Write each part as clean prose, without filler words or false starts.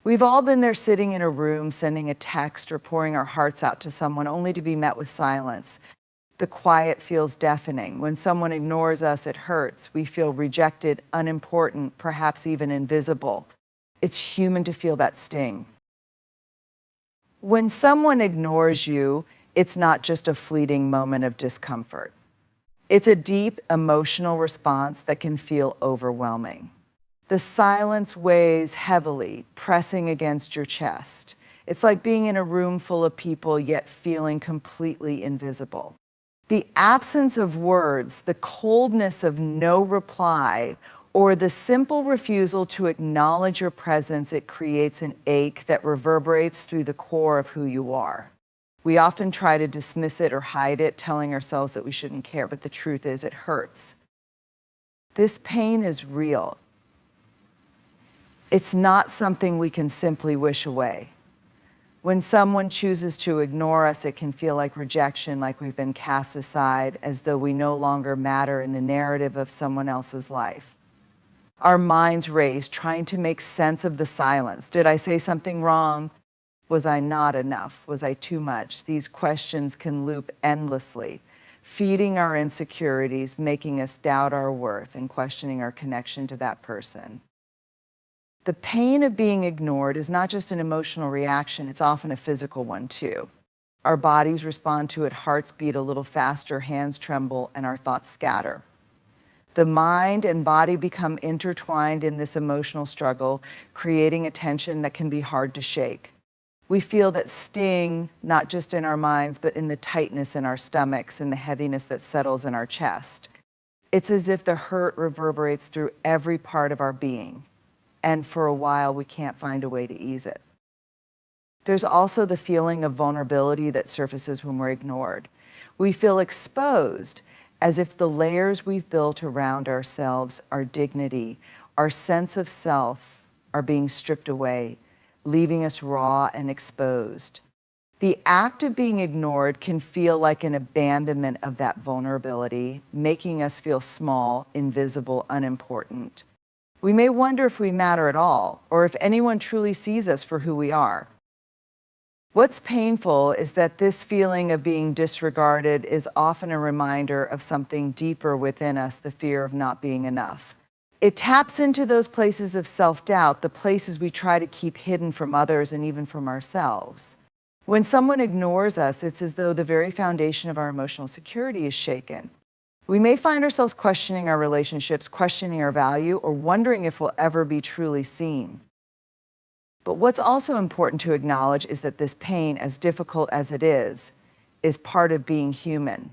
We've all been there sitting in a room, sending a text or pouring our hearts out to someone only to be met with silence. The quiet feels deafening. When someone ignores us, it hurts. We feel rejected, unimportant, perhaps even invisible. It's human to feel that sting. When someone ignores you, it's not just a fleeting moment of discomfort. It's a deep emotional response that can feel overwhelming. The silence weighs heavily, pressing against your chest. It's like being in a room full of people yet feeling completely invisible. The absence of words, the coldness of no reply, or the simple refusal to acknowledge your presence, it creates an ache that reverberates through the core of who you are. We often try to dismiss it or hide it, telling ourselves that we shouldn't care, but the truth is it hurts. This pain is real. It's not something we can simply wish away. When someone chooses to ignore us, it can feel like rejection, like we've been cast aside, as though we no longer matter in the narrative of someone else's life. Our minds race, trying to make sense of the silence. Did I say something wrong? Was I not enough? Was I too much? These questions can loop endlessly, feeding our insecurities, making us doubt our worth, and questioning our connection to that person. The pain of being ignored is not just an emotional reaction, it's often a physical one too. Our bodies respond to it, hearts beat a little faster, hands tremble, and our thoughts scatter. The mind and body become intertwined in this emotional struggle, creating a tension that can be hard to shake. We feel that sting, not just in our minds, but in the tightness in our stomachs and the heaviness that settles in our chest. It's as if the hurt reverberates through every part of our being. And for a while, we can't find a way to ease it. There's also the feeling of vulnerability that surfaces when we're ignored. We feel exposed, as if the layers we've built around ourselves, our dignity, our sense of self, are being stripped away, leaving us raw and exposed. The act of being ignored can feel like an abandonment of that vulnerability, making us feel small, invisible, unimportant. We may wonder if we matter at all, or if anyone truly sees us for who we are. What's painful is that this feeling of being disregarded is often a reminder of something deeper within us, the fear of not being enough. It taps into those places of self-doubt, the places we try to keep hidden from others and even from ourselves. When someone ignores us, it's as though the very foundation of our emotional security is shaken. We may find ourselves questioning our relationships, questioning our value, or wondering if we'll ever be truly seen. But what's also important to acknowledge is that this pain, as difficult as it is part of being human.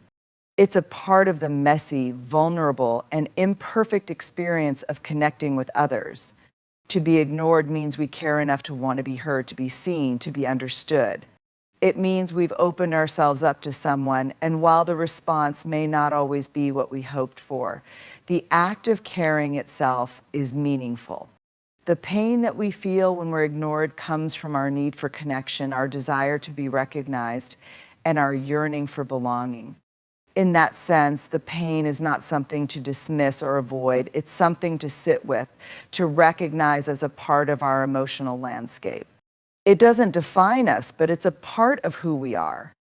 It's a part of the messy, vulnerable, and imperfect experience of connecting with others. To be ignored means we care enough to want to be heard, to be seen, to be understood. It means we've opened ourselves up to someone, and while the response may not always be what we hoped for, the act of caring itself is meaningful. The pain that we feel when we're ignored comes from our need for connection, our desire to be recognized, and our yearning for belonging. In that sense, the pain is not something to dismiss or avoid. It's something to sit with, to recognize as a part of our emotional landscape. It doesn't define us, but it's a part of who we are.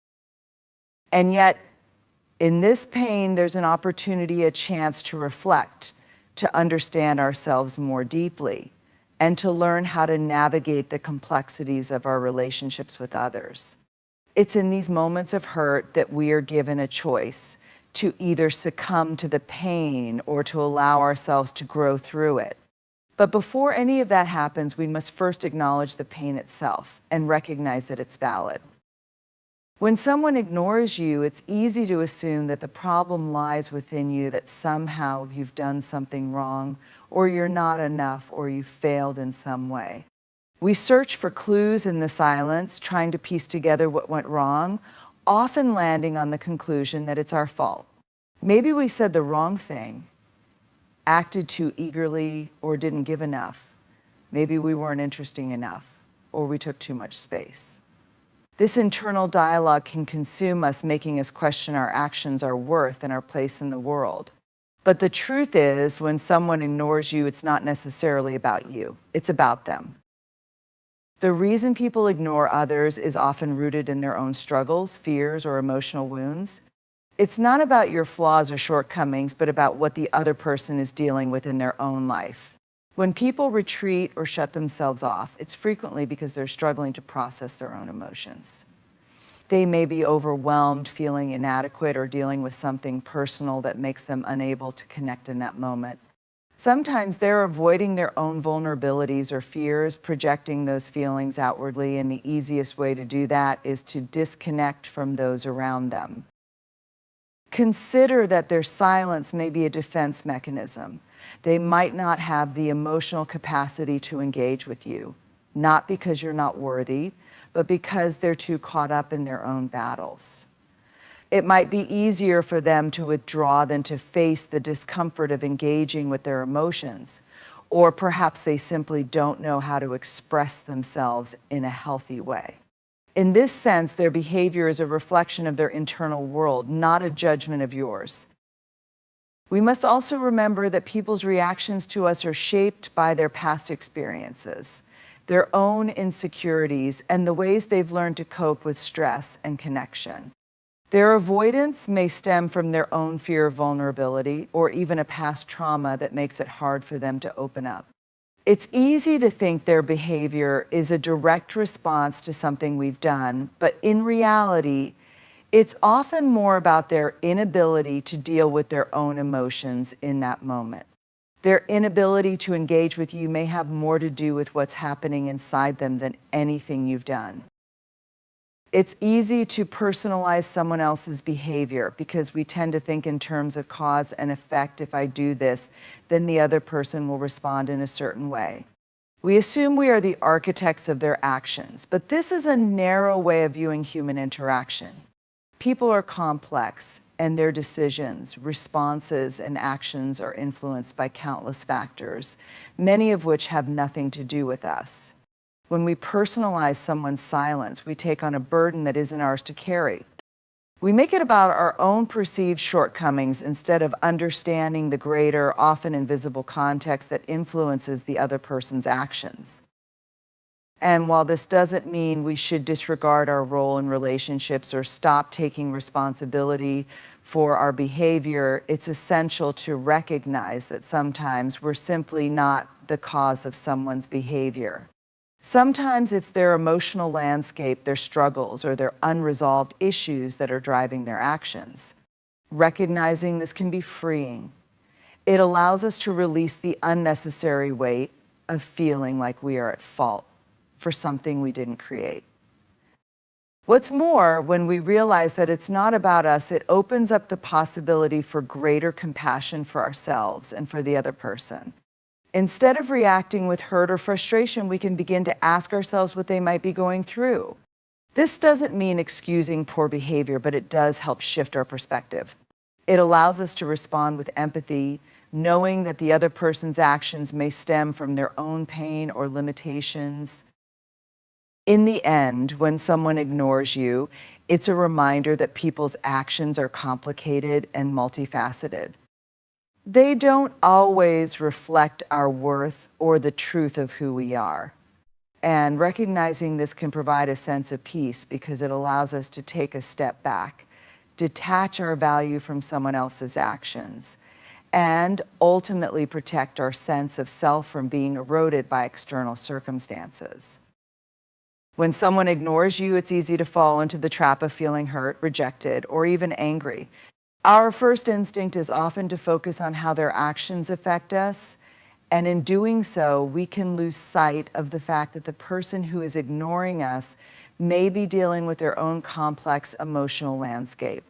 And yet, in this pain, there's an opportunity, a chance to reflect, to understand ourselves more deeply, and to learn how to navigate the complexities of our relationships with others. It's in these moments of hurt that we are given a choice to either succumb to the pain or to allow ourselves to grow through it. But before any of that happens, we must first acknowledge the pain itself and recognize that it's valid. When someone ignores you, it's easy to assume that the problem lies within you, that somehow you've done something wrong, or you're not enough, or you failed in some way. We search for clues in the silence, trying to piece together what went wrong, often landing on the conclusion that it's our fault. Maybe we said the wrong thing, acted too eagerly, or didn't give enough. Maybe we weren't interesting enough, or we took too much space. This internal dialogue can consume us, making us question our actions, our worth, and our place in the world. But the truth is, when someone ignores you, it's not necessarily about you. It's about them. The reason people ignore others is often rooted in their own struggles, fears, or emotional wounds. It's not about your flaws or shortcomings, but about what the other person is dealing with in their own life. When people retreat or shut themselves off, it's frequently because they're struggling to process their own emotions. They may be overwhelmed, feeling inadequate, or dealing with something personal that makes them unable to connect in that moment. Sometimes they're avoiding their own vulnerabilities or fears, projecting those feelings outwardly, and the easiest way to do that is to disconnect from those around them. Consider that their silence may be a defense mechanism. They might not have the emotional capacity to engage with you, not because you're not worthy, but because they're too caught up in their own battles. It might be easier for them to withdraw than to face the discomfort of engaging with their emotions, or perhaps they simply don't know how to express themselves in a healthy way. In this sense, their behavior is a reflection of their internal world, not a judgment of yours. We must also remember that people's reactions to us are shaped by their past experiences, their own insecurities, and the ways they've learned to cope with stress and connection. Their avoidance may stem from their own fear of vulnerability or even a past trauma that makes it hard for them to open up. It's easy to think their behavior is a direct response to something we've done, but in reality, it's often more about their inability to deal with their own emotions in that moment. Their inability to engage with you may have more to do with what's happening inside them than anything you've done. It's easy to personalize someone else's behavior because we tend to think in terms of cause and effect. If I do this, then the other person will respond in a certain way. We assume we are the architects of their actions, but this is a narrow way of viewing human interaction. People are complex, and their decisions, responses, and actions are influenced by countless factors, many of which have nothing to do with us. When we personalize someone's silence, we take on a burden that isn't ours to carry. We make it about our own perceived shortcomings instead of understanding the greater, often invisible context that influences the other person's actions. And while this doesn't mean we should disregard our role in relationships or stop taking responsibility for our behavior, it's essential to recognize that sometimes we're simply not the cause of someone's behavior. Sometimes it's their emotional landscape, their struggles, or their unresolved issues that are driving their actions. Recognizing this can be freeing. It allows us to release the unnecessary weight of feeling like we are at fault for something we didn't create. What's more, when we realize that it's not about us, it opens up the possibility for greater compassion for ourselves and for the other person. Instead of reacting with hurt or frustration, we can begin to ask ourselves what they might be going through. This doesn't mean excusing poor behavior, but it does help shift our perspective. It allows us to respond with empathy, knowing that the other person's actions may stem from their own pain or limitations. In the end, when someone ignores you, it's a reminder that people's actions are complicated and multifaceted. They don't always reflect our worth or the truth of who we are. And recognizing this can provide a sense of peace because it allows us to take a step back, detach our value from someone else's actions, and ultimately protect our sense of self from being eroded by external circumstances. When someone ignores you, it's easy to fall into the trap of feeling hurt, rejected, or even angry. Our first instinct is often to focus on how their actions affect us, and in doing so, we can lose sight of the fact that the person who is ignoring us may be dealing with their own complex emotional landscape.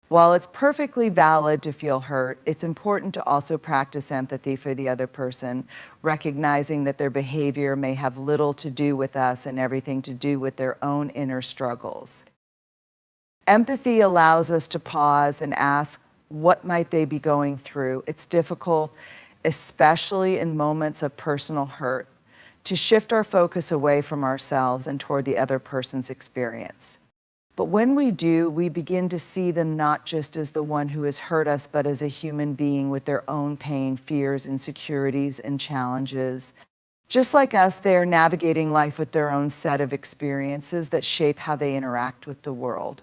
While it's perfectly valid to feel hurt, it's important to also practice empathy for the other person, recognizing that their behavior may have little to do with us and everything to do with their own inner struggles. Empathy allows us to pause and ask, what might they be going through? It's difficult, especially in moments of personal hurt, to shift our focus away from ourselves and toward the other person's experience. But when we do, we begin to see them not just as the one who has hurt us, but as a human being with their own pain, fears, insecurities, and challenges. Just like us, they are navigating life with their own set of experiences that shape how they interact with the world.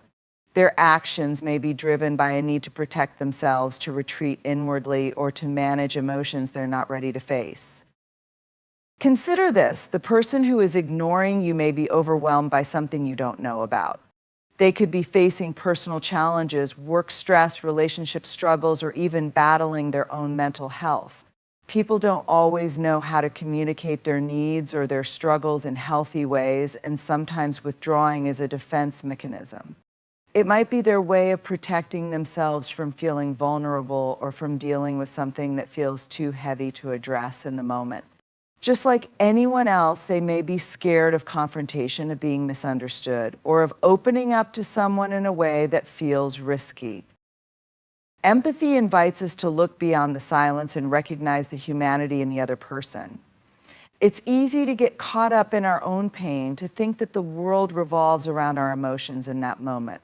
Their actions may be driven by a need to protect themselves, to retreat inwardly, or to manage emotions they're not ready to face. Consider this: the person who is ignoring you may be overwhelmed by something you don't know about. They could be facing personal challenges, work stress, relationship struggles, or even battling their own mental health. People don't always know how to communicate their needs or their struggles in healthy ways, and sometimes withdrawing is a defense mechanism. It might be their way of protecting themselves from feeling vulnerable or from dealing with something that feels too heavy to address in the moment. Just like anyone else, they may be scared of confrontation, of being misunderstood, or of opening up to someone in a way that feels risky. Empathy invites us to look beyond the silence and recognize the humanity in the other person. It's easy to get caught up in our own pain, to think that the world revolves around our emotions in that moment.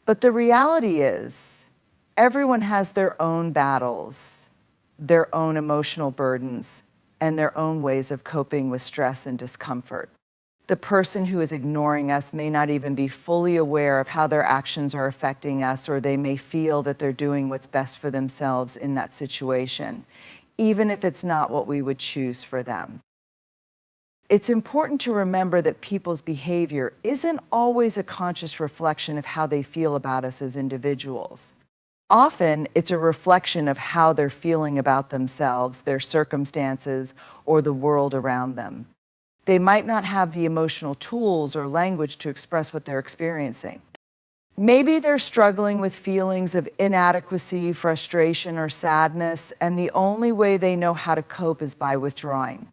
But the reality is, everyone has their own battles, their own emotional burdens, and their own ways of coping with stress and discomfort. The person who is ignoring us may not even be fully aware of how their actions are affecting us, or they may feel that they're doing what's best for themselves in that situation, even if it's not what we would choose for them. It's important to remember that people's behavior isn't always a conscious reflection of how they feel about us as individuals. Often, it's a reflection of how they're feeling about themselves, their circumstances, or the world around them. They might not have the emotional tools or language to express what they're experiencing. Maybe they're struggling with feelings of inadequacy, frustration, or sadness, and the only way they know how to cope is by withdrawing.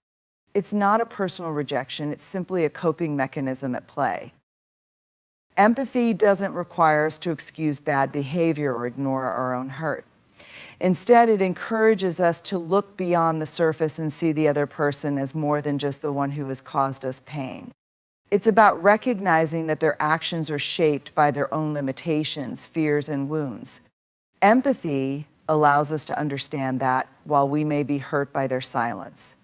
It's not a personal rejection, it's simply a coping mechanism at play. Empathy doesn't require us to excuse bad behavior or ignore our own hurt. Instead, it encourages us to look beyond the surface and see the other person as more than just the one who has caused us pain. It's about recognizing that their actions are shaped by their own limitations, fears, and wounds. Empathy allows us to understand that while we may be hurt by their silence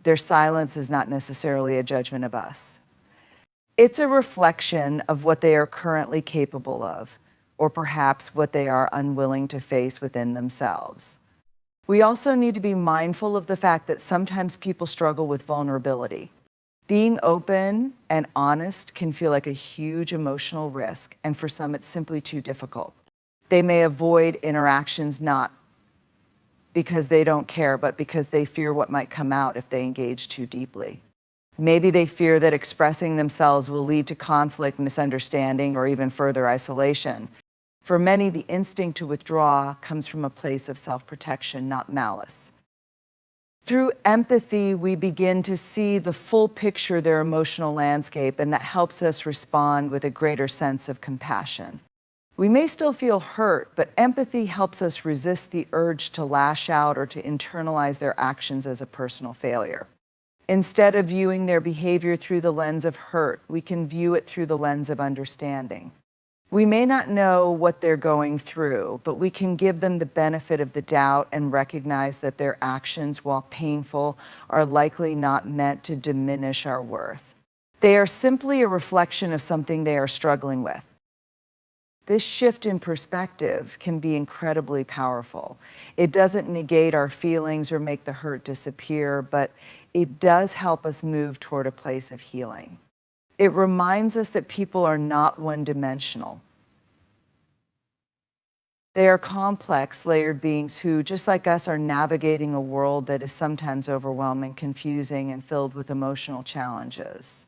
is not necessarily a judgment of us. It's a reflection of what they are currently capable of, or perhaps what they are unwilling to face within themselves. We also need to be mindful of the fact that sometimes people struggle with vulnerability. Being open and honest can feel like a huge emotional risk, and for some it's simply too difficult. They may avoid interactions not because they don't care, but because they fear what might come out if they engage too deeply. Maybe they fear that expressing themselves will lead to conflict, misunderstanding, or even further isolation. For many, the instinct to withdraw comes from a place of self-protection, not malice. Through empathy, we begin to see the full picture of their emotional landscape, and that helps us respond with a greater sense of compassion. We may still feel hurt, but empathy helps us resist the urge to lash out or to internalize their actions as a personal failure. Instead of viewing their behavior through the lens of hurt, we can view it through the lens of understanding. We may not know what they're going through, but we can give them the benefit of the doubt and recognize that their actions, while painful, are likely not meant to diminish our worth. They are simply a reflection of something they are struggling with. This shift in perspective can be incredibly powerful. It doesn't negate our feelings or make the hurt disappear, but it does help us move toward a place of healing. It reminds us that people are not one-dimensional. They are complex, layered beings who, just like us, are navigating a world that is sometimes overwhelming, confusing, and filled with emotional challenges.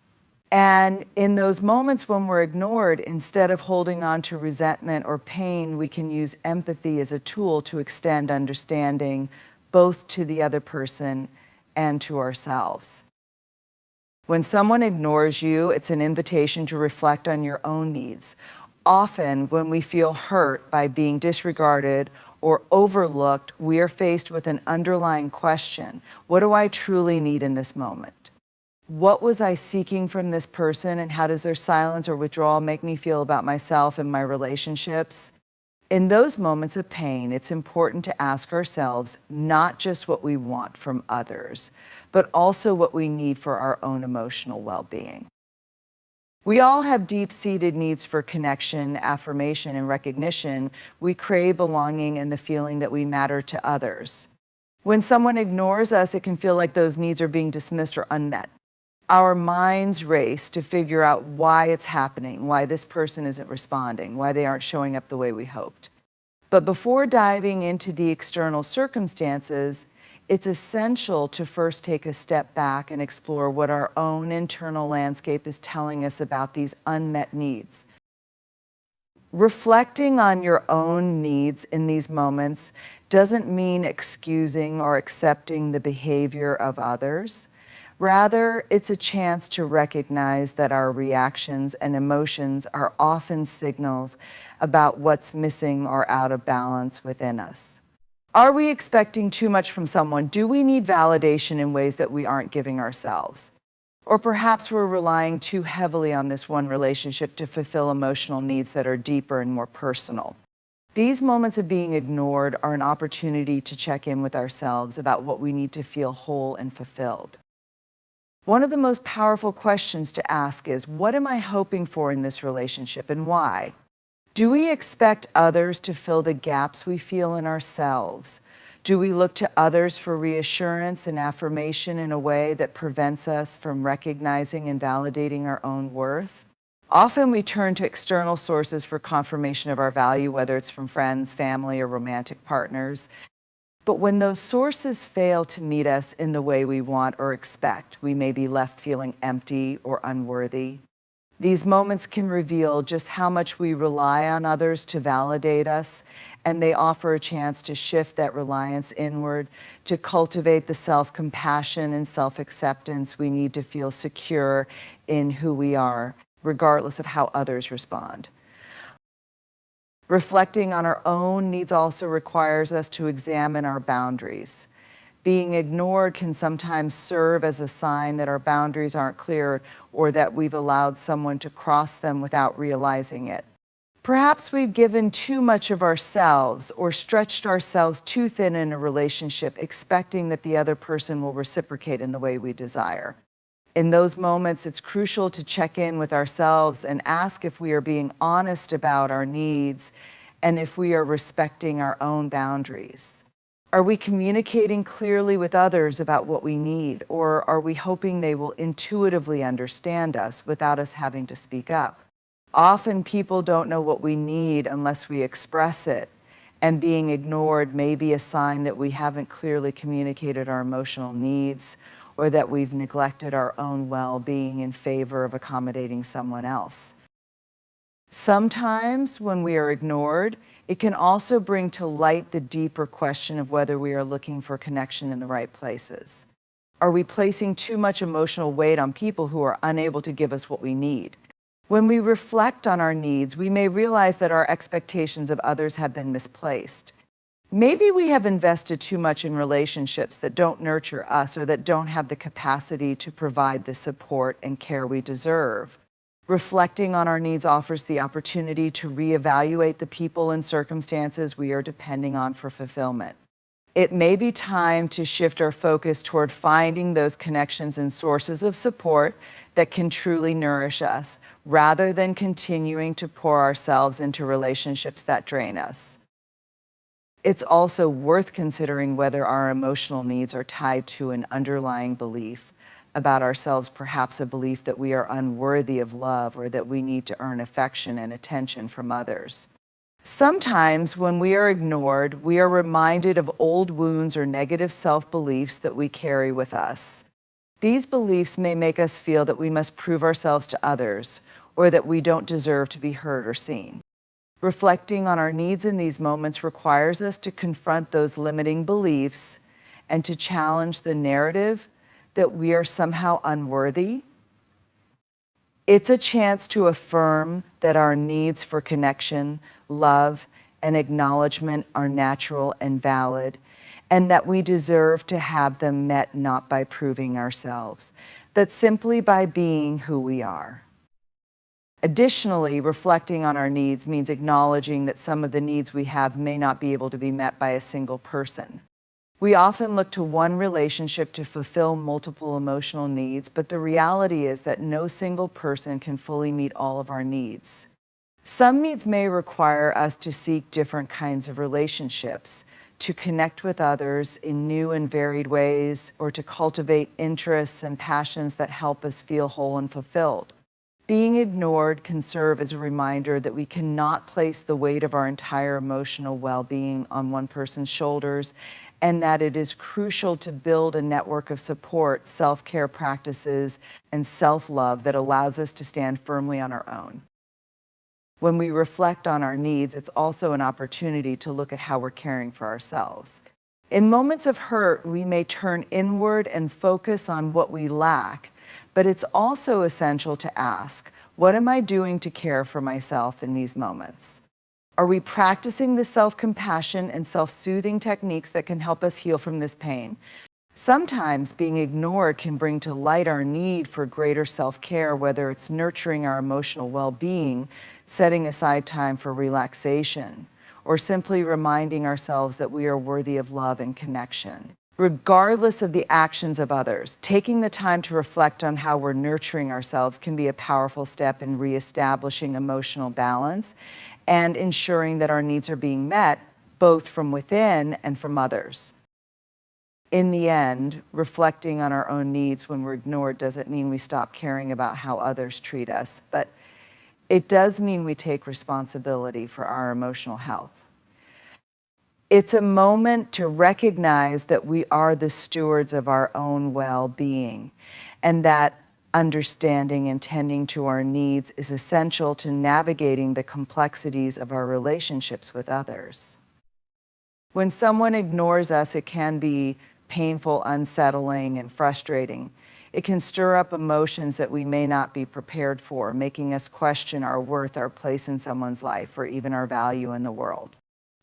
And in those moments when we're ignored, instead of holding on to resentment or pain, we can use empathy as a tool to extend understanding both to the other person and to ourselves. When someone ignores you, it's an invitation to reflect on your own needs. Often, when we feel hurt by being disregarded or overlooked, we are faced with an underlying question: what do I truly need in this moment? What was I seeking from this person, and how does their silence or withdrawal make me feel about myself and my relationships? In those moments of pain, it's important to ask ourselves not just what we want from others, but also what we need for our own emotional well-being. We all have deep-seated needs for connection, affirmation, and recognition. We crave belonging and the feeling that we matter to others. When someone ignores us, it can feel like those needs are being dismissed or unmet. Our minds race to figure out why it's happening, why this person isn't responding, why they aren't showing up the way we hoped. But before diving into the external circumstances, it's essential to first take a step back and explore what our own internal landscape is telling us about these unmet needs. Reflecting on your own needs in these moments doesn't mean excusing or accepting the behavior of others. Rather, it's a chance to recognize that our reactions and emotions are often signals about what's missing or out of balance within us. Are we expecting too much from someone? Do we need validation in ways that we aren't giving ourselves? Or perhaps we're relying too heavily on this one relationship to fulfill emotional needs that are deeper and more personal. These moments of being ignored are an opportunity to check in with ourselves about what we need to feel whole and fulfilled. One of the most powerful questions to ask is, what am I hoping for in this relationship and why? Do we expect others to fill the gaps we feel in ourselves? Do we look to others for reassurance and affirmation in a way that prevents us from recognizing and validating our own worth? Often we turn to external sources for confirmation of our value, whether it's from friends, family, or romantic partners. But when those sources fail to meet us in the way we want or expect, we may be left feeling empty or unworthy. These moments can reveal just how much we rely on others to validate us, and they offer a chance to shift that reliance inward, to cultivate the self-compassion and self-acceptance we need to feel secure in who we are, regardless of how others respond. Reflecting on our own needs also requires us to examine our boundaries. Being ignored can sometimes serve as a sign that our boundaries aren't clear or that we've allowed someone to cross them without realizing it. Perhaps we've given too much of ourselves or stretched ourselves too thin in a relationship, expecting that the other person will reciprocate in the way we desire. In those moments, it's crucial to check in with ourselves and ask if we are being honest about our needs and if we are respecting our own boundaries. Are we communicating clearly with others about what we need, or are we hoping they will intuitively understand us without us having to speak up? Often people don't know what we need unless we express it, and being ignored may be a sign that we haven't clearly communicated our emotional needs or that we've neglected our own well-being in favor of accommodating someone else. Sometimes when we are ignored, it can also bring to light the deeper question of whether we are looking for connection in the right places. Are we placing too much emotional weight on people who are unable to give us what we need? When we reflect on our needs, we may realize that our expectations of others have been misplaced. Maybe we have invested too much in relationships that don't nurture us or that don't have the capacity to provide the support and care we deserve. Reflecting on our needs offers the opportunity to reevaluate the people and circumstances we are depending on for fulfillment. It may be time to shift our focus toward finding those connections and sources of support that can truly nourish us, rather than continuing to pour ourselves into relationships that drain us. It's also worth considering whether our emotional needs are tied to an underlying belief about ourselves, perhaps a belief that we are unworthy of love or that we need to earn affection and attention from others. Sometimes when we are ignored, we are reminded of old wounds or negative self-beliefs that we carry with us. These beliefs may make us feel that we must prove ourselves to others or that we don't deserve to be heard or seen. Reflecting on our needs in these moments requires us to confront those limiting beliefs and to challenge the narrative that we are somehow unworthy. It's a chance to affirm that our needs for connection, love, and acknowledgement are natural and valid, and that we deserve to have them met not by proving ourselves, but simply by being who we are. Additionally, reflecting on our needs means acknowledging that some of the needs we have may not be able to be met by a single person. We often look to one relationship to fulfill multiple emotional needs, but the reality is that no single person can fully meet all of our needs. Some needs may require us to seek different kinds of relationships, to connect with others in new and varied ways, or to cultivate interests and passions that help us feel whole and fulfilled. Being ignored can serve as a reminder that we cannot place the weight of our entire emotional well-being on one person's shoulders, and that it is crucial to build a network of support, self-care practices, and self-love that allows us to stand firmly on our own. When we reflect on our needs, it's also an opportunity to look at how we're caring for ourselves. In moments of hurt, we may turn inward and focus on what we lack, but it's also essential to ask, what am I doing to care for myself in these moments? Are we practicing the self-compassion and self-soothing techniques that can help us heal from this pain? Sometimes being ignored can bring to light our need for greater self-care, whether it's nurturing our emotional well-being, setting aside time for relaxation, or simply reminding ourselves that we are worthy of love and connection. Regardless of the actions of others, taking the time to reflect on how we're nurturing ourselves can be a powerful step in reestablishing emotional balance and ensuring that our needs are being met both from within and from others. In the end, reflecting on our own needs when we're ignored doesn't mean we stop caring about how others treat us, but it does mean we take responsibility for our emotional health. It's a moment to recognize that we are the stewards of our own well-being, and that understanding and tending to our needs is essential to navigating the complexities of our relationships with others. When someone ignores us, it can be painful, unsettling, and frustrating. It can stir up emotions that we may not be prepared for, making us question our worth, our place in someone's life, or even our value in the world.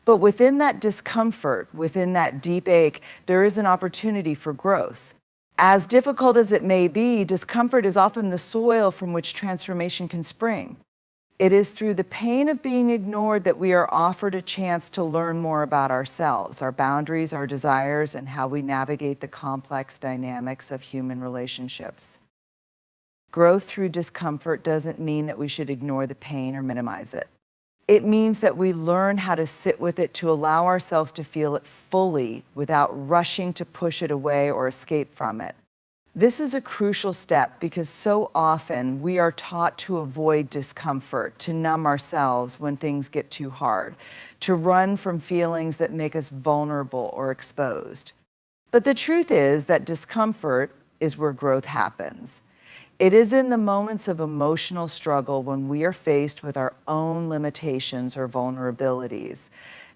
But within that discomfort, within that deep ache, there is an opportunity for growth. As difficult as it may be, discomfort is often the soil from which transformation can spring. It is through the pain of being ignored that we are offered a chance to learn more about ourselves, our boundaries, our desires, and how we navigate the complex dynamics of human relationships. Growth through discomfort doesn't mean that we should ignore the pain or minimize it. It means that we learn how to sit with it, to allow ourselves to feel it fully without rushing to push it away or escape from it. This is a crucial step because so often we are taught to avoid discomfort, to numb ourselves when things get too hard, to run from feelings that make us vulnerable or exposed. But the truth is that discomfort is where growth happens. It is in the moments of emotional struggle when we are faced with our own limitations or vulnerabilities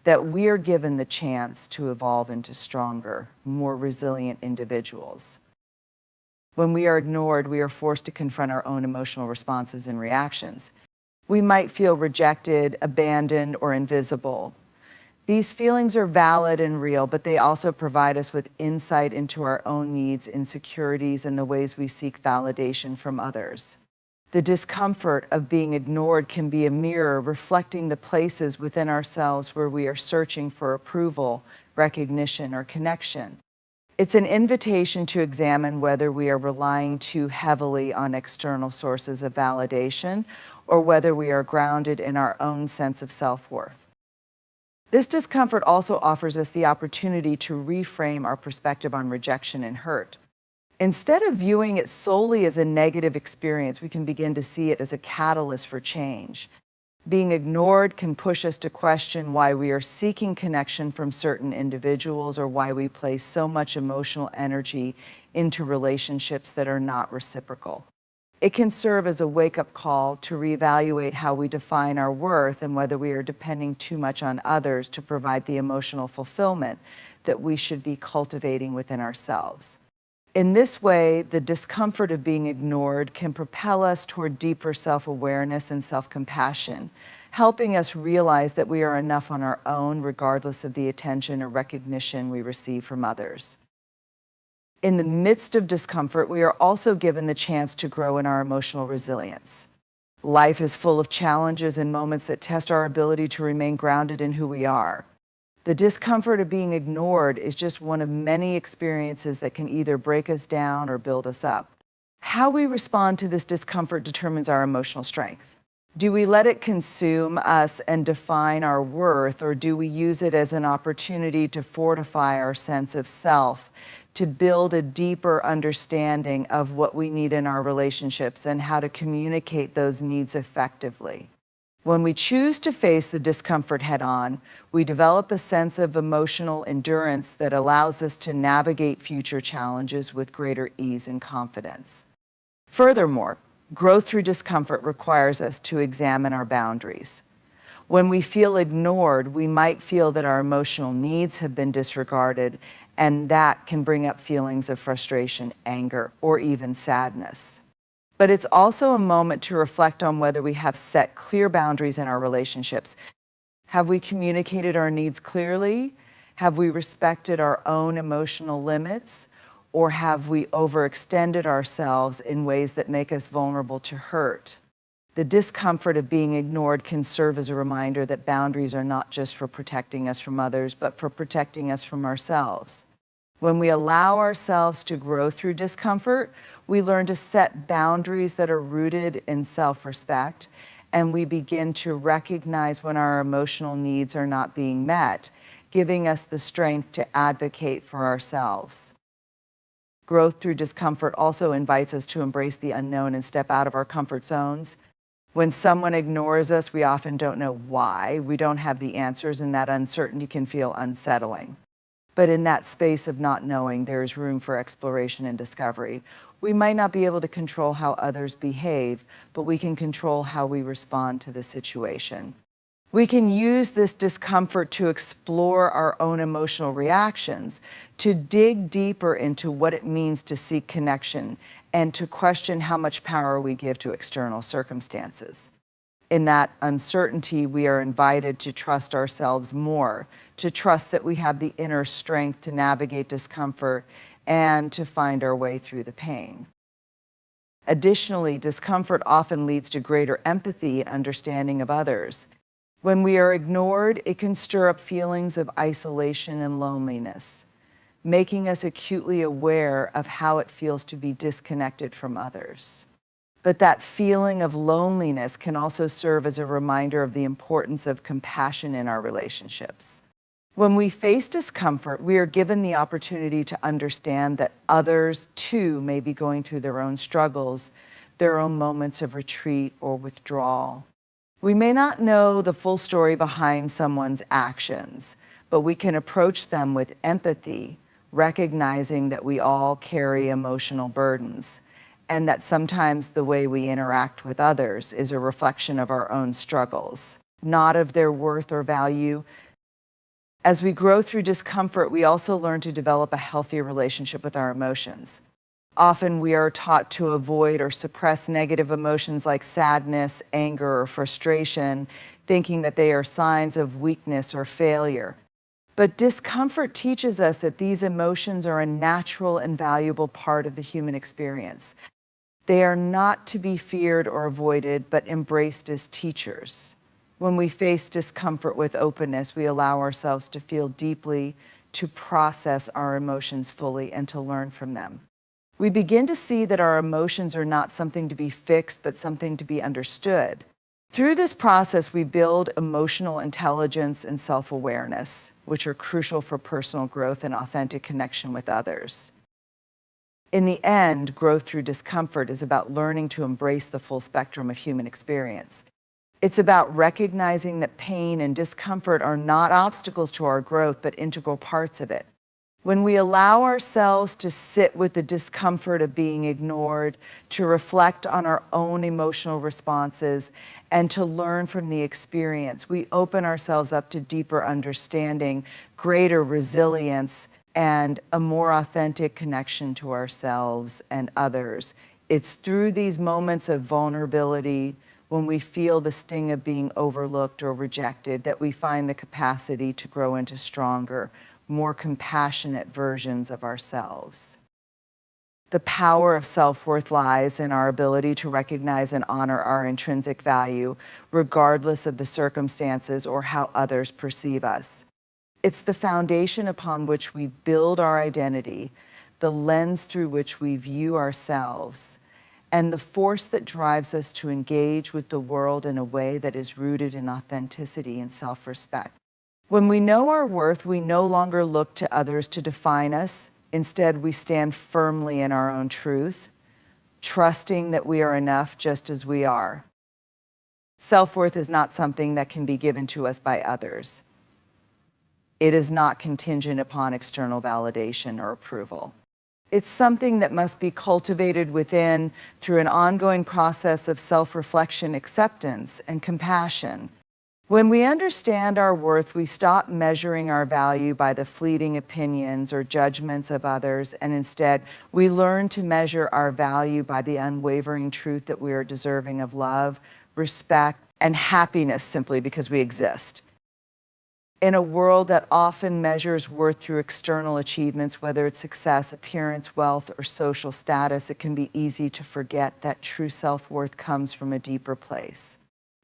that we are given the chance to evolve into stronger, more resilient individuals. When we are ignored, we are forced to confront our own emotional responses and reactions. We might feel rejected, abandoned, or invisible. These feelings are valid and real, but they also provide us with insight into our own needs, insecurities, and the ways we seek validation from others. The discomfort of being ignored can be a mirror reflecting the places within ourselves where we are searching for approval, recognition, or connection. It's an invitation to examine whether we are relying too heavily on external sources of validation or whether we are grounded in our own sense of self-worth. This discomfort also offers us the opportunity to reframe our perspective on rejection and hurt. Instead of viewing it solely as a negative experience, we can begin to see it as a catalyst for change. Being ignored can push us to question why we are seeking connection from certain individuals or why we place so much emotional energy into relationships that are not reciprocal. It can serve as a wake-up call to reevaluate how we define our worth and whether we are depending too much on others to provide the emotional fulfillment that we should be cultivating within ourselves. In this way, the discomfort of being ignored can propel us toward deeper self-awareness and self-compassion, helping us realize that we are enough on our own regardless of the attention or recognition we receive from others. In the midst of discomfort, we are also given the chance to grow in our emotional resilience. Life is full of challenges and moments that test our ability to remain grounded in who we are. The discomfort of being ignored is just one of many experiences that can either break us down or build us up. How we respond to this discomfort determines our emotional strength. Do we let it consume us and define our worth, or do we use it as an opportunity to fortify our sense of self, to build a deeper understanding of what we need in our relationships and how to communicate those needs effectively? When we choose to face the discomfort head on, we develop a sense of emotional endurance that allows us to navigate future challenges with greater ease and confidence. Furthermore, growth through discomfort requires us to examine our boundaries. When we feel ignored, we might feel that our emotional needs have been disregarded, and that can bring up feelings of frustration, anger, or even sadness. But it's also a moment to reflect on whether we have set clear boundaries in our relationships. Have we communicated our needs clearly? Have we respected our own emotional limits? Or have we overextended ourselves in ways that make us vulnerable to hurt? The discomfort of being ignored can serve as a reminder that boundaries are not just for protecting us from others, but for protecting us from ourselves. When we allow ourselves to grow through discomfort, we learn to set boundaries that are rooted in self-respect, and we begin to recognize when our emotional needs are not being met, giving us the strength to advocate for ourselves. Growth through discomfort also invites us to embrace the unknown and step out of our comfort zones. When someone ignores us, we often don't know why. We don't have the answers, and that uncertainty can feel unsettling. But in that space of not knowing, there is room for exploration and discovery. We might not be able to control how others behave, but we can control how we respond to the situation. We can use this discomfort to explore our own emotional reactions, to dig deeper into what it means to seek connection, and to question how much power we give to external circumstances. In that uncertainty, we are invited to trust ourselves more, to trust that we have the inner strength to navigate discomfort and to find our way through the pain. Additionally, discomfort often leads to greater empathy and understanding of others. When we are ignored, it can stir up feelings of isolation and loneliness, making us acutely aware of how it feels to be disconnected from others. But that feeling of loneliness can also serve as a reminder of the importance of compassion in our relationships. When we face discomfort, we are given the opportunity to understand that others too may be going through their own struggles, their own moments of retreat or withdrawal. We may not know the full story behind someone's actions, but we can approach them with empathy, recognizing that we all carry emotional burdens, and that sometimes the way we interact with others is a reflection of our own struggles, not of their worth or value. As we grow through discomfort, we also learn to develop a healthier relationship with our emotions. Often we are taught to avoid or suppress negative emotions like sadness, anger, or frustration, thinking that they are signs of weakness or failure. But discomfort teaches us that these emotions are a natural and valuable part of the human experience. They are not to be feared or avoided, but embraced as teachers. When we face discomfort with openness, we allow ourselves to feel deeply, to process our emotions fully, and to learn from them. We begin to see that our emotions are not something to be fixed, but something to be understood. Through this process, we build emotional intelligence and self-awareness, which are crucial for personal growth and authentic connection with others. In the end, growth through discomfort is about learning to embrace the full spectrum of human experience. It's about recognizing that pain and discomfort are not obstacles to our growth, but integral parts of it. When we allow ourselves to sit with the discomfort of being ignored, to reflect on our own emotional responses, and to learn from the experience, we open ourselves up to deeper understanding, greater resilience, and a more authentic connection to ourselves and others. It's through these moments of vulnerability, when we feel the sting of being overlooked or rejected, that we find the capacity to grow into stronger, more compassionate versions of ourselves. The power of self-worth lies in our ability to recognize and honor our intrinsic value, regardless of the circumstances or how others perceive us. It's the foundation upon which we build our identity, the lens through which we view ourselves, and the force that drives us to engage with the world in a way that is rooted in authenticity and self-respect. When we know our worth, we no longer look to others to define us. Instead, we stand firmly in our own truth, trusting that we are enough just as we are. Self-worth is not something that can be given to us by others. It is not contingent upon external validation or approval. It's something that must be cultivated within through an ongoing process of self-reflection, acceptance, and compassion. When we understand our worth, we stop measuring our value by the fleeting opinions or judgments of others, and instead, we learn to measure our value by the unwavering truth that we are deserving of love, respect, and happiness simply because we exist. In a world that often measures worth through external achievements, whether it's success, appearance, wealth, or social status, it can be easy to forget that true self-worth comes from a deeper place.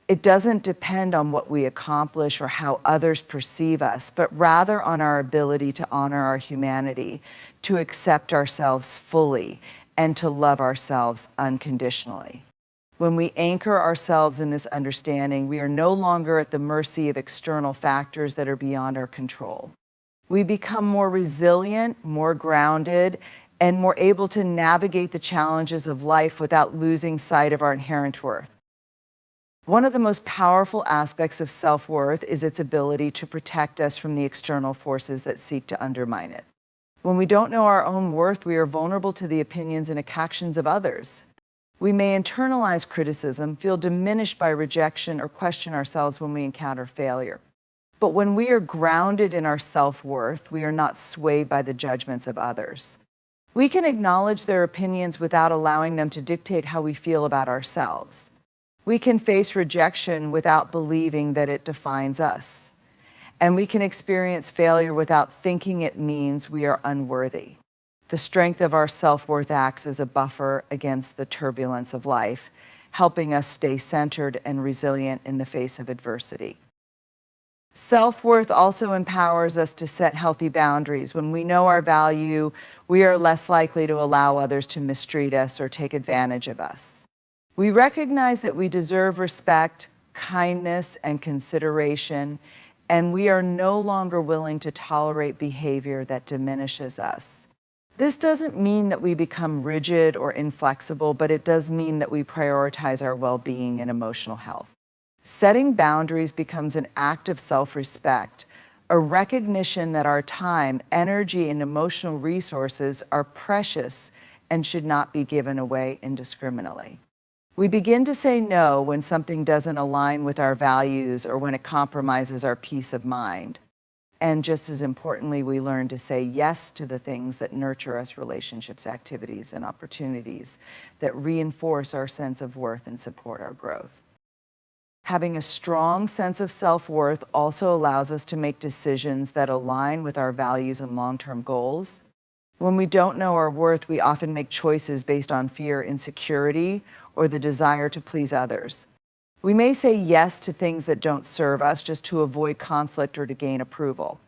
It doesn't depend on what we accomplish or how others perceive us, but rather on our ability to honor our humanity, to accept ourselves fully, and to love ourselves unconditionally. When we anchor ourselves in this understanding, we are no longer at the mercy of external factors that are beyond our control. We become more resilient, more grounded, and more able to navigate the challenges of life without losing sight of our inherent worth. One of the most powerful aspects of self-worth is its ability to protect us from the external forces that seek to undermine it. When we don't know our own worth, we are vulnerable to the opinions and actions of others. We may internalize criticism, feel diminished by rejection, or question ourselves when we encounter failure. But when we are grounded in our self-worth, we are not swayed by the judgments of others. We can acknowledge their opinions without allowing them to dictate how we feel about ourselves. We can face rejection without believing that it defines us. And we can experience failure without thinking it means we are unworthy. The strength of our self-worth acts as a buffer against the turbulence of life, helping us stay centered and resilient in the face of adversity. Self-worth also empowers us to set healthy boundaries. When we know our value, we are less likely to allow others to mistreat us or take advantage of us. We recognize that we deserve respect, kindness, and consideration, and we are no longer willing to tolerate behavior that diminishes us. This doesn't mean that we become rigid or inflexible, but it does mean that we prioritize our well-being and emotional health. Setting boundaries becomes an act of self-respect, a recognition that our time, energy, and emotional resources are precious and should not be given away indiscriminately. We begin to say no when something doesn't align with our values or when it compromises our peace of mind. And just as importantly, we learn to say yes to the things that nurture us, relationships, activities, and opportunities that reinforce our sense of worth and support our growth. Having a strong sense of self-worth also allows us to make decisions that align with our values and long-term goals. When we don't know our worth, we often make choices based on fear, insecurity, or the desire to please others. We may say yes to things that don't serve us just to avoid conflict or to gain approval.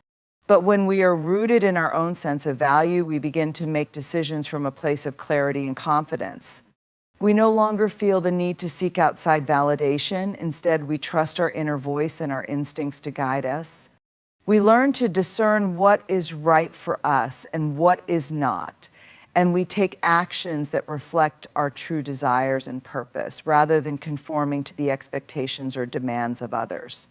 But when we are rooted in our own sense of value, we begin to make decisions from a place of clarity and confidence. We no longer feel the need to seek outside validation. Instead, we trust our inner voice and our instincts to guide us. We learn to discern what is right for us and what is not. And we take actions that reflect our true desires and purpose, rather than conforming to the expectations or demands of others.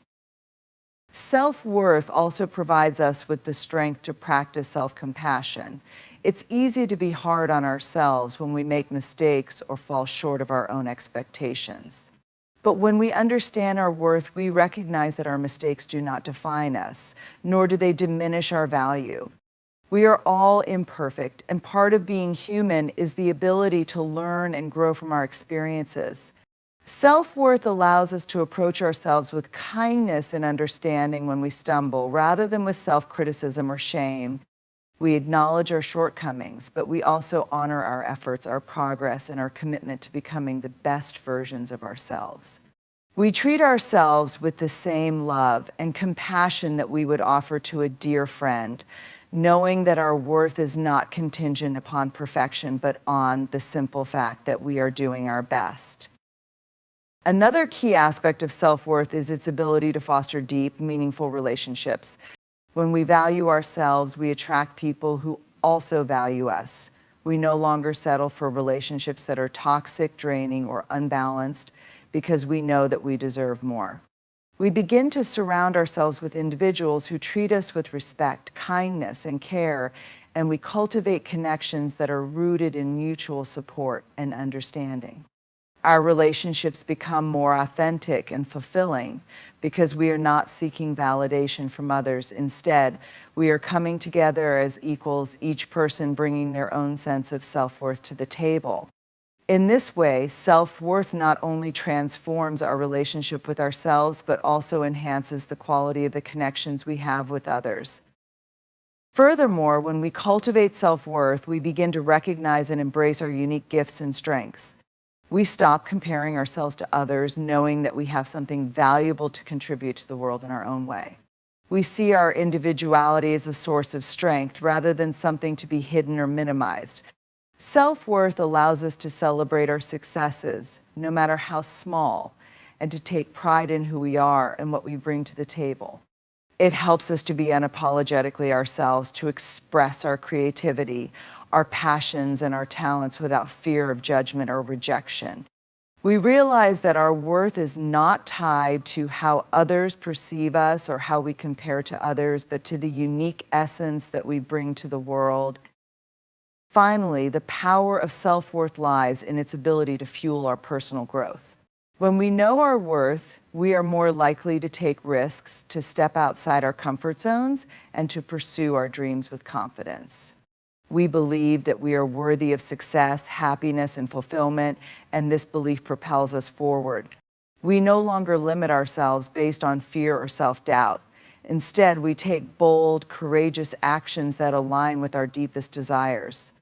Self-worth also provides us with the strength to practice self-compassion. It's easy to be hard on ourselves when we make mistakes or fall short of our own expectations. But when we understand our worth, we recognize that our mistakes do not define us, nor do they diminish our value. We are all imperfect, and part of being human is the ability to learn and grow from our experiences. Self-worth allows us to approach ourselves with kindness and understanding when we stumble, rather than with self-criticism or shame. We acknowledge our shortcomings, but we also honor our efforts, our progress, and our commitment to becoming the best versions of ourselves. We treat ourselves with the same love and compassion that we would offer to a dear friend, knowing that our worth is not contingent upon perfection, but on the simple fact that we are doing our best. Another key aspect of self-worth is its ability to foster deep, meaningful relationships. When we value ourselves, we attract people who also value us. We no longer settle for relationships that are toxic, draining, or unbalanced because we know that we deserve more. We begin to surround ourselves with individuals who treat us with respect, kindness, and care, and we cultivate connections that are rooted in mutual support and understanding. Our relationships become more authentic and fulfilling because we are not seeking validation from others. Instead, we are coming together as equals, each person bringing their own sense of self-worth to the table. In this way, self-worth not only transforms our relationship with ourselves, but also enhances the quality of the connections we have with others. Furthermore, when we cultivate self-worth, we begin to recognize and embrace our unique gifts and strengths. We stop comparing ourselves to others, knowing that we have something valuable to contribute to the world in our own way. We see our individuality as a source of strength rather than something to be hidden or minimized. Self-worth allows us to celebrate our successes, no matter how small, and to take pride in who we are and what we bring to the table. It helps us to be unapologetically ourselves, to express our creativity, our passions, and our talents without fear of judgment or rejection. We realize that our worth is not tied to how others perceive us or how we compare to others, but to the unique essence that we bring to the world. Finally, the power of self-worth lies in its ability to fuel our personal growth. When we know our worth, we are more likely to take risks, to step outside our comfort zones, and to pursue our dreams with confidence. We believe that we are worthy of success, happiness, and fulfillment, and this belief propels us forward. We no longer limit ourselves based on fear or self-doubt. Instead, we take bold, courageous actions that align with our deepest desires.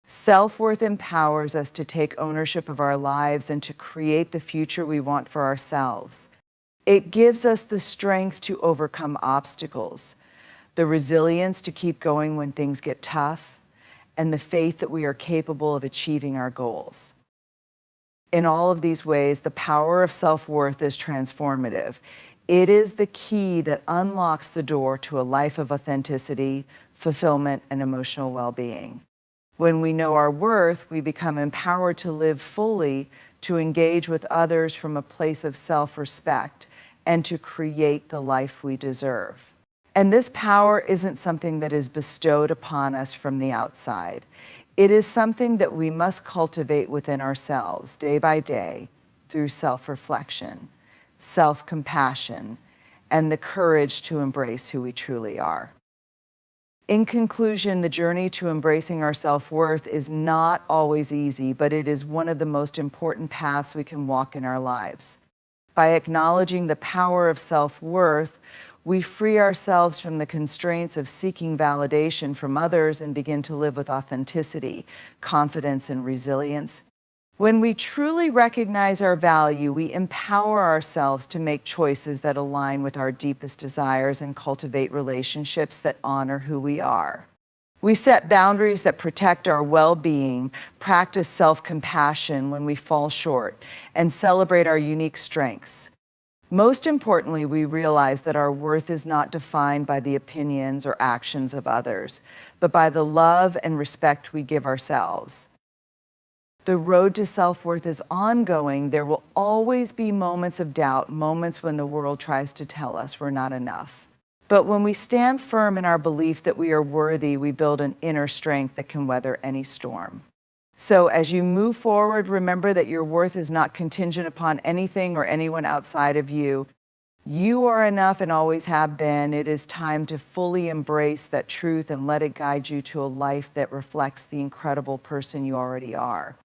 Self-worth empowers us to take ownership of our lives and to create the future we want for ourselves. It gives us the strength to overcome obstacles, the resilience to keep going when things get tough, and the faith that we are capable of achieving our goals. In all of these ways, the power of self-worth is transformative. It is the key that unlocks the door to a life of authenticity, fulfillment, and emotional well-being. When we know our worth, we become empowered to live fully, to engage with others from a place of self-respect, and to create the life we deserve. And this power isn't something that is bestowed upon us from the outside. It is something that we must cultivate within ourselves day by day through self-reflection, self-compassion, and the courage to embrace who we truly are. In conclusion, the journey to embracing our self-worth is not always easy, but it is one of the most important paths we can walk in our lives. By acknowledging the power of self-worth, we free ourselves from the constraints of seeking validation from others and begin to live with authenticity, confidence, and resilience. When we truly recognize our value, we empower ourselves to make choices that align with our deepest desires and cultivate relationships that honor who we are. We set boundaries that protect our well-being, practice self-compassion when we fall short, and celebrate our unique strengths. Most importantly, we realize that our worth is not defined by the opinions or actions of others, but by the love and respect we give ourselves. The road to self-worth is ongoing. There will always be moments of doubt, moments when the world tries to tell us we're not enough. But when we stand firm in our belief that we are worthy, we build an inner strength that can weather any storm. So as you move forward, remember that your worth is not contingent upon anything or anyone outside of you. You are enough and always have been. It is time to fully embrace that truth and let it guide you to a life that reflects the incredible person you already are.